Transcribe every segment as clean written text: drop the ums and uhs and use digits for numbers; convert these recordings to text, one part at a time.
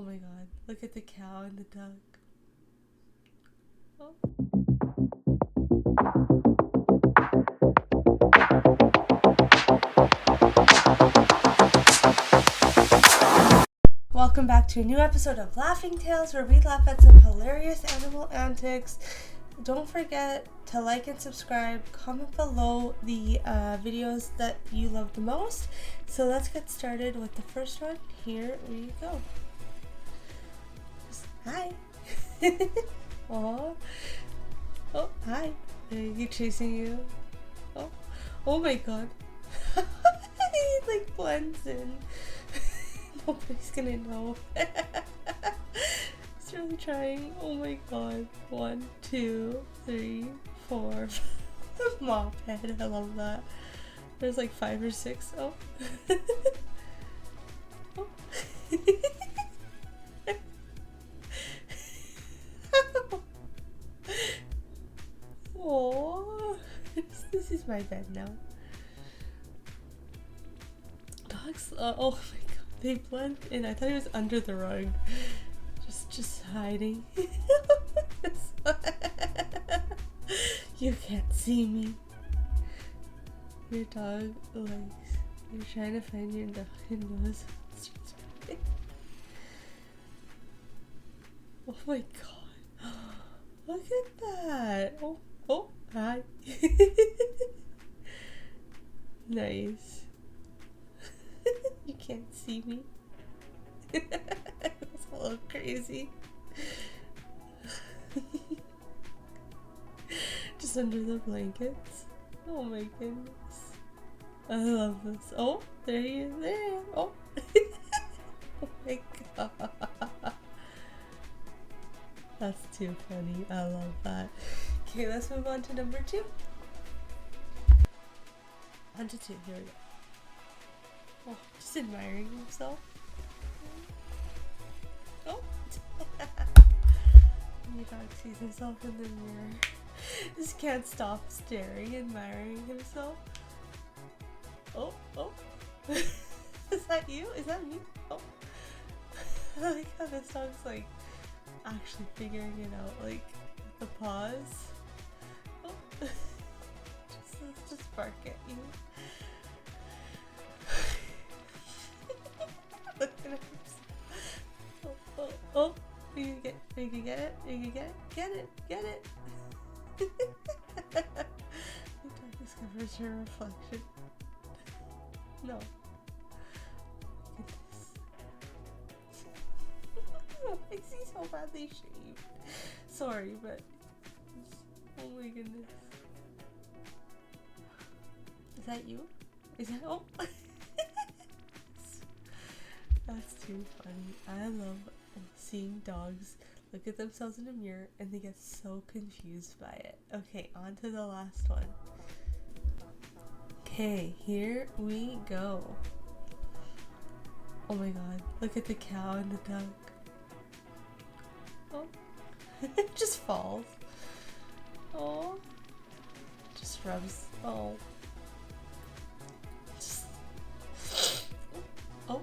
Oh my god, look at the cow and the duck. Oh. Welcome back to a new episode of Laughing Tales, where we laugh at some hilarious animal antics. Don't forget to like and subscribe. Comment below the videos that you love the most. So let's get started with the first one. Here we go. Hi. Aww. Oh, hi. He chasing you. Oh my god. He like blends in. Nobody's gonna know. He's really trying. Oh my god. 1, 2, 3, 4. Mop head. I love that. There's like 5 or 6. Oh. Oh. Oh. This is my bed now. Dogs. Oh my god. They blend in. I thought he was under the rug. Just hiding. You can't see me. Your dog likes. You're trying to find your dog and nose. Oh my god. Look at that. Oh, hi. Nice. You can't see me. That's a little crazy. Just under the blankets. Oh my goodness. I love this. Oh, there he is. There. Oh. Oh my god. That's too funny. I love that. Okay, let's move on to number 2. On to 2. Here we go. Oh, just admiring himself. Oh. Your dog sees himself in the mirror. Just can't stop staring, admiring himself. Oh. Is that you? Is that me? Oh. I like how this dog's like actually figuring it out, like the paws. Oh. just bark at you. Look at him. Oh, you can get it, you can get it. Your dog discovers your reflection. No. Look at this. Why is he so badly shaved? Sorry, but oh my goodness. Is that you? Is that oh? That's too funny. I love seeing dogs look at themselves in a mirror and they get so confused by it. Okay, on to the last one. Okay, here we go. Oh my god, look at the cow and the duck. Oh, it just falls. Oh, just rubs. Oh. Oh.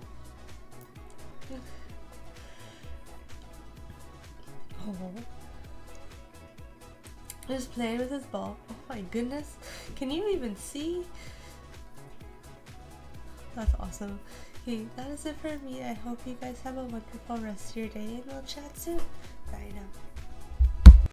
Oh. Just playing with his ball. Oh my goodness. Can you even see? That's awesome. Okay, that is it for me. I hope you guys have a wonderful rest of your day and we'll chat soon. Bye now.